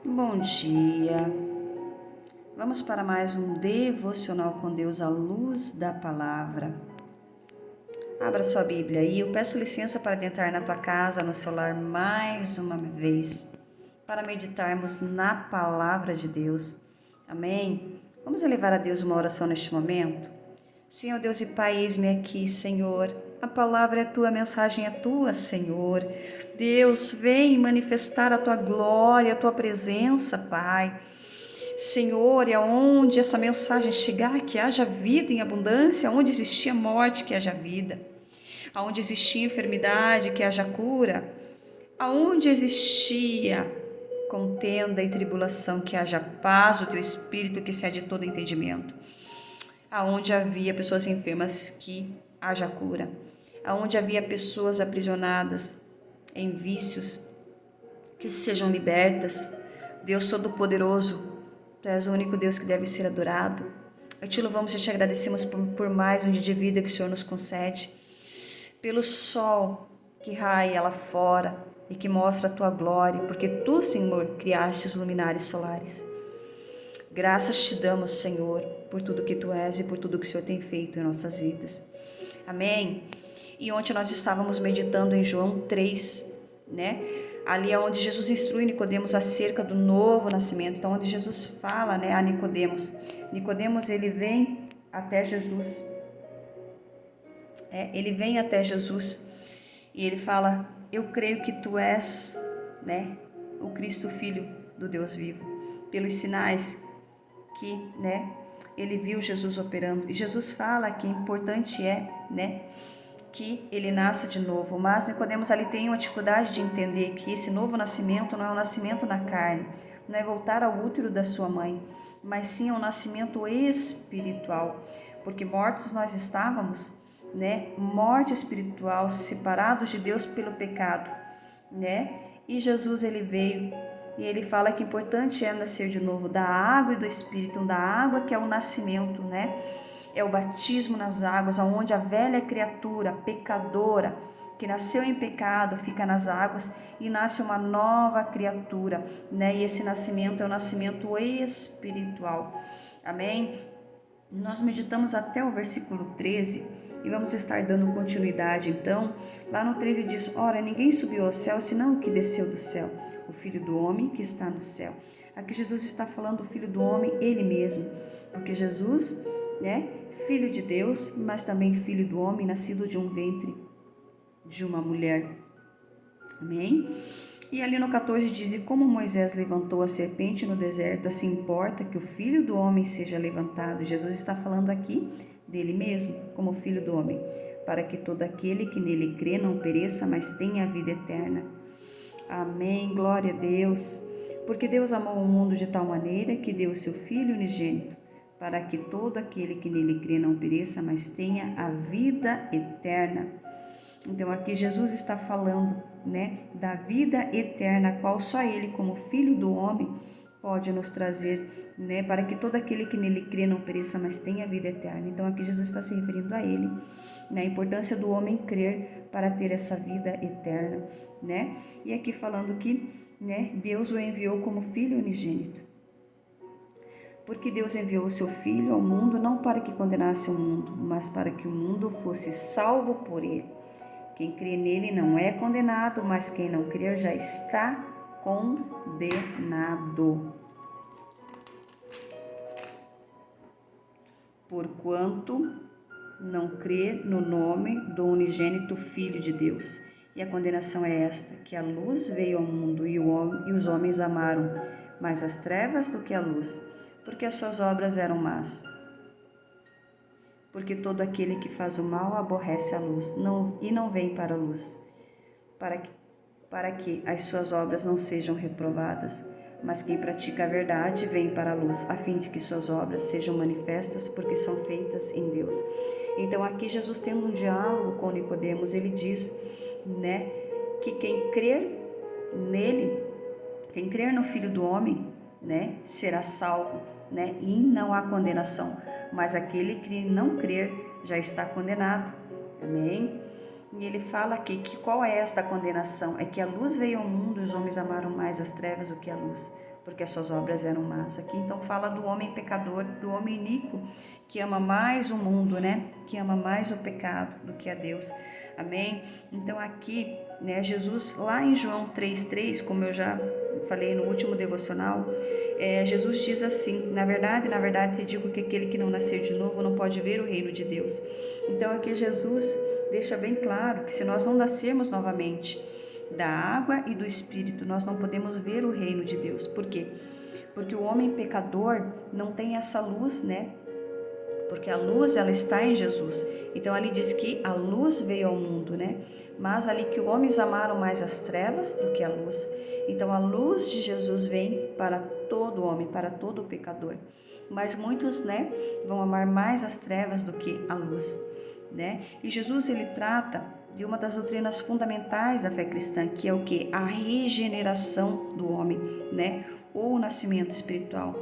Bom dia. Vamos para mais um devocional com Deus à luz da palavra. Abra sua Bíblia aí. Eu peço licença para entrar na tua casa, no seu lar mais uma vez, para meditarmos na palavra de Deus. Amém? Vamos elevar a Deus uma oração neste momento? Senhor Deus e Pai, eis-me aqui, Senhor. A palavra é tua, a mensagem é tua, Senhor. Deus, vem manifestar a tua glória, a tua presença, Pai. Senhor, e aonde essa mensagem chegar, que haja vida em abundância, aonde existia morte, que haja vida. Aonde existia enfermidade, que haja cura. Aonde existia contenda e tribulação, que haja paz do teu espírito, que excede todo entendimento. Aonde havia pessoas enfermas, que haja cura. Aonde havia pessoas aprisionadas em vícios, que sejam libertas. Deus Todo-Poderoso, Tu és o único Deus que deve ser adorado. Eu te louvamos e te agradecemos por mais um dia de vida que o Senhor nos concede, pelo sol que raia lá fora e que mostra a Tua glória, porque Tu, Senhor, criaste os luminares solares. Graças te damos, Senhor, por tudo que Tu és e por tudo que o Senhor tem feito em nossas vidas. Amém? E ontem nós estávamos meditando em João 3, né? Ali é onde Jesus instrui Nicodemos acerca do novo nascimento. Então, onde Jesus fala, né, a Nicodemos. Nicodemos, ele vem até Jesus. Ele vem até Jesus e ele fala: eu creio que Tu és, né, o Cristo, Filho do Deus vivo. Pelos sinais que, né, ele viu Jesus operando. E Jesus fala que importante é, né, que ele nasça de novo. Mas Nicodemos ali tem uma dificuldade de entender que esse novo nascimento não é um nascimento na carne, não é voltar ao útero da sua mãe, mas sim é um nascimento espiritual, porque mortos nós estávamos, né? Morte espiritual, separados de Deus pelo pecado, né? E Jesus ele veio e ele fala que importante é nascer de novo da água e do Espírito, da água que é o nascimento, né? É o batismo nas águas, onde a velha criatura pecadora que nasceu em pecado fica nas águas e nasce uma nova criatura, né? E esse nascimento é o nascimento espiritual. Amém? Nós meditamos até o versículo 13 e vamos estar dando continuidade. Então, lá no 13 diz: ora, ninguém subiu ao céu senão o que desceu do céu, o Filho do homem que está no céu. Aqui Jesus está falando do Filho do homem, ele mesmo, porque Jesus, né, Filho de Deus, mas também Filho do homem, nascido de um ventre de uma mulher. Amém? E ali no 14 diz: e como Moisés levantou a serpente no deserto, assim importa que o Filho do homem seja levantado. Jesus está falando aqui dele mesmo, como Filho do homem, para que todo aquele que nele crê não pereça, mas tenha a vida eterna. Amém, glória a Deus. Porque Deus amou o mundo de tal maneira que deu o seu Filho unigênito, para que todo aquele que nele crê não pereça, mas tenha a vida eterna. Então aqui Jesus está falando, né, da vida eterna, a qual só Ele, como Filho do homem, pode nos trazer, né, para que todo aquele que nele crê não pereça, mas tenha a vida eterna. Então aqui Jesus está se referindo a Ele, né, a importância do homem crer para ter essa vida eterna, né? E aqui falando que, né, Deus o enviou como Filho unigênito. Porque Deus enviou o seu Filho ao mundo não para que condenasse o mundo, mas para que o mundo fosse salvo por ele. Quem crê nele não é condenado, mas quem não crer já está condenado. Porquanto não crê no nome do unigênito Filho de Deus. E a condenação é esta, que a luz veio ao mundo e os homens amaram mais as trevas do que a luz, porque as suas obras eram más. Porque todo aquele que faz o mal aborrece a luz e não vem para a luz, para que as suas obras não sejam reprovadas. Mas quem pratica a verdade vem para a luz, a fim de que suas obras sejam manifestas, porque são feitas em Deus. Então aqui Jesus tendo um diálogo com Nicodemos, ele diz, né, que quem crer nele, quem crer no Filho do Homem, né, será salvo, né, e não há condenação. Mas aquele que não crer já está condenado. Amém? E ele fala aqui que qual é esta condenação? É que a luz veio ao mundo e os homens amaram mais as trevas do que a luz, porque as suas obras eram más. Aqui então fala do homem pecador, do homem iníquo, que ama mais o mundo, né? Que ama mais o pecado do que a Deus. Amém? Então aqui, né, Jesus lá em João 3,3, como eu já falei no último devocional, Jesus diz assim: na verdade, te digo que aquele que não nascer de novo não pode ver o reino de Deus. Então aqui Jesus deixa bem claro que se nós não nascermos novamente da água e do Espírito, nós não podemos ver o reino de Deus. Por quê? Porque o homem pecador não tem essa luz, né? Porque a luz, ela está em Jesus. Então ali diz que a luz veio ao mundo, né? Mas ali que os homens amaram mais as trevas do que a luz. Então a luz de Jesus vem para todo homem, para todo pecador. Mas muitos, né, vão amar mais as trevas do que a luz, né? E Jesus, ele trata de uma das doutrinas fundamentais da fé cristã, que é o que? A regeneração do homem, né? Ou o nascimento espiritual.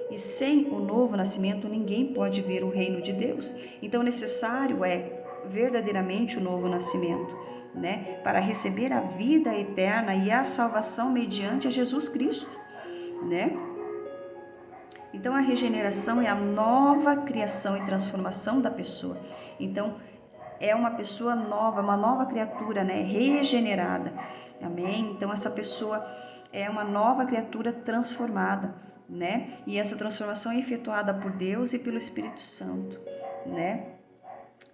E sem o novo nascimento, ninguém pode ver o reino de Deus. Então, necessário é verdadeiramente o novo nascimento, né? Para receber a vida eterna e a salvação mediante a Jesus Cristo, né? Então, a regeneração é a nova criação e transformação da pessoa. Então, é uma pessoa nova, uma nova criatura, né? Regenerada. Amém? Então, essa pessoa é uma nova criatura transformada, né? E essa transformação é efetuada por Deus e pelo Espírito Santo, né?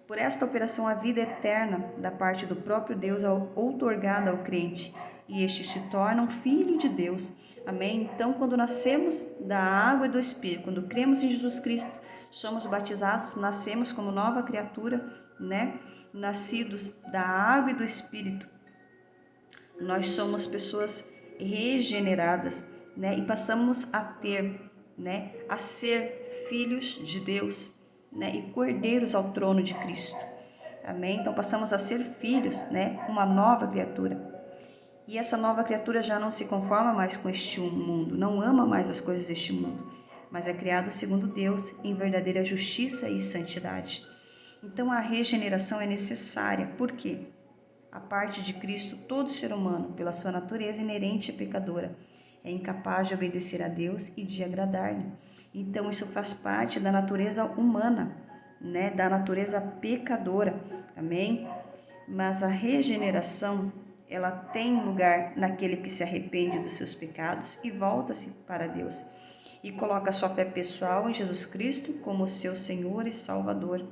Por esta operação, a vida eterna da parte do próprio Deus é outorgada ao crente, e este se torna um filho de Deus. Amém? Então, quando nascemos da água e do Espírito, quando cremos em Jesus Cristo, somos batizados, nascemos como nova criatura, né? Nascidos da água e do Espírito. Nós somos pessoas regeneradas, né? E passamos a ter, né? A ser filhos de Deus, né? E cordeiros ao trono de Cristo. Amém? Então passamos a ser filhos, né? Uma nova criatura. E essa nova criatura já não se conforma mais com este mundo, não ama mais as coisas deste mundo, mas é criado segundo Deus em verdadeira justiça e santidade. Então a regeneração é necessária, por quê? A parte de Cristo, todo ser humano, pela sua natureza inerente e pecadora, é incapaz de obedecer a Deus e de agradar-lhe. Então isso faz parte da natureza humana, né? Da natureza pecadora, amém? Mas a regeneração, ela tem lugar naquele que se arrepende dos seus pecados e volta-se para Deus e coloca sua fé pessoal em Jesus Cristo como seu Senhor e Salvador.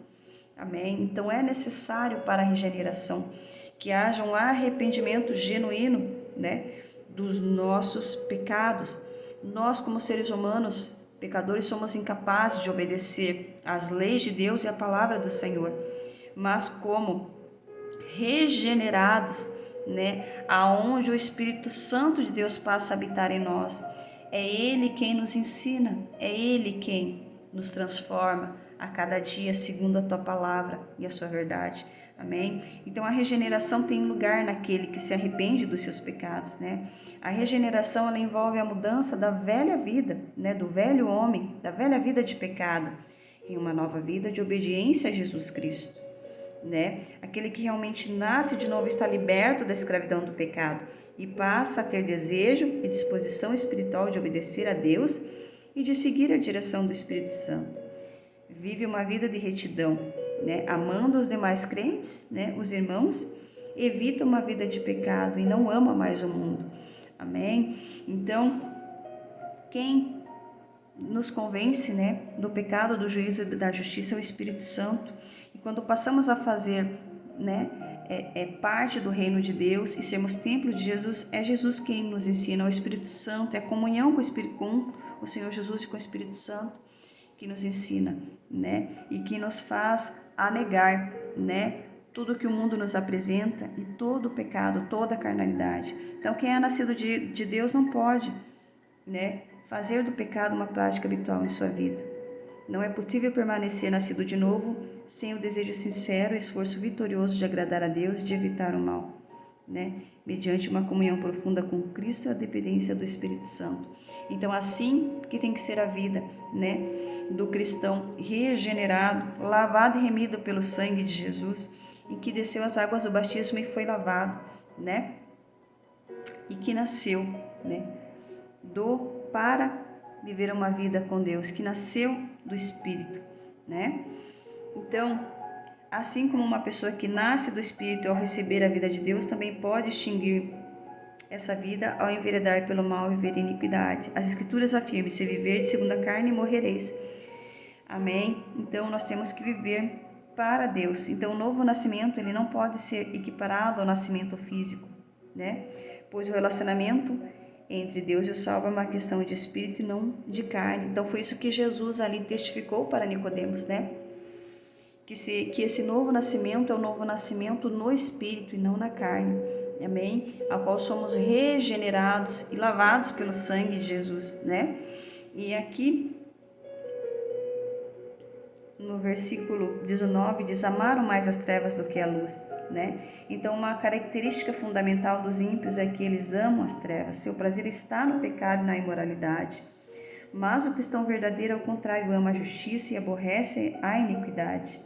Amém? Então é necessário para a regeneração que haja um arrependimento genuíno, né, dos nossos pecados. Nós, como seres humanos, pecadores, somos incapazes de obedecer às leis de Deus e à palavra do Senhor, mas como regenerados, né, aonde o Espírito Santo de Deus passa a habitar em nós, é Ele quem nos ensina, é Ele quem nos transforma a cada dia segundo a tua palavra e a sua verdade. Amém? Então a regeneração tem lugar naquele que se arrepende dos seus pecados, né? A regeneração, ela envolve a mudança da velha vida, né, do velho homem, da velha vida de pecado, em uma nova vida de obediência a Jesus Cristo, né? Aquele que realmente nasce de novo está liberto da escravidão do pecado e passa a ter desejo e disposição espiritual de obedecer a Deus e de seguir a direção do Espírito Santo. Vive uma vida de retidão, né? Amando os demais crentes, né? Os irmãos, evita uma vida de pecado e não ama mais o mundo. Amém? Então, quem nos convence, né, do pecado, do juízo e da justiça é o Espírito Santo. E quando passamos a fazer, né, parte do reino de Deus e sermos templo de Jesus, é Jesus quem nos ensina, é o Espírito Santo, é a comunhão com o Senhor Jesus e com o Espírito Santo que nos ensina, né, e que nos faz a negar, né, tudo que o mundo nos apresenta e todo o pecado, toda a carnalidade. Então, quem é nascido de Deus não pode, né, fazer do pecado uma prática habitual em sua vida. Não é possível permanecer nascido de novo sem o desejo sincero e esforço vitorioso de agradar a Deus e de evitar o mal, né? Mediante uma comunhão profunda com Cristo e a dependência do Espírito Santo. Então, assim que tem que ser a vida, né, do cristão regenerado, lavado e remido pelo sangue de Jesus, e que desceu as águas do batismo e foi lavado, né? E que nasceu, né, para viver uma vida com Deus, que nasceu do Espírito, né? Então, assim como uma pessoa que nasce do Espírito ao receber a vida de Deus, também pode extinguir essa vida ao enveredar pelo mal e viver iniquidade. As Escrituras afirmam: se viver segundo a carne, morrereis. Amém? Então, nós temos que viver para Deus. Então, o novo nascimento, ele não pode ser equiparado ao nascimento físico, né? Pois o relacionamento entre Deus e o salvo é uma questão de espírito e não de carne. Então, foi isso que Jesus ali testificou para Nicodemos, né? Que esse novo nascimento é o novo nascimento no espírito e não na carne. Amém? A qual somos regenerados e lavados pelo sangue de Jesus, né? E aqui no versículo 19 diz: amaram mais as trevas do que a luz, né? Então, uma característica fundamental dos ímpios é que eles amam as trevas. Seu prazer está no pecado e na imoralidade. Mas o cristão verdadeiro, ao contrário, ama a justiça e aborrece a iniquidade.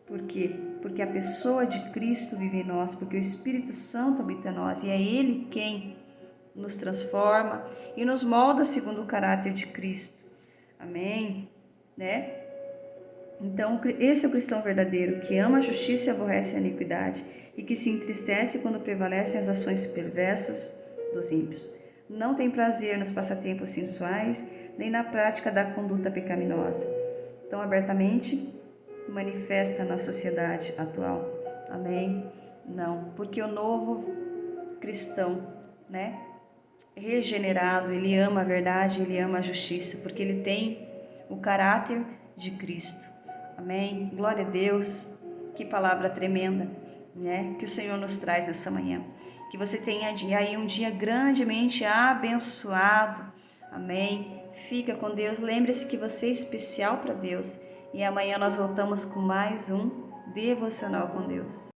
Por quê? Porque a pessoa de Cristo vive em nós, porque o Espírito Santo habita em nós, e é Ele quem nos transforma e nos molda segundo o caráter de Cristo. Amém? Né? Então, esse é o cristão verdadeiro, que ama a justiça e aborrece a iniquidade, e que se entristece quando prevalecem as ações perversas dos ímpios. Não tem prazer nos passatempos sensuais, nem na prática da conduta pecaminosa, tão abertamente manifesta na sociedade atual. Amém? Não, porque o novo cristão, né, regenerado, ele ama a verdade, ele ama a justiça, porque ele tem o caráter de Cristo. Amém? Glória a Deus. Que palavra tremenda, né, que o Senhor nos traz nessa manhã. Que você tenha aí um dia grandemente abençoado. Amém? Fica com Deus. Lembre-se que você é especial para Deus. E amanhã nós voltamos com mais um Devocional com Deus.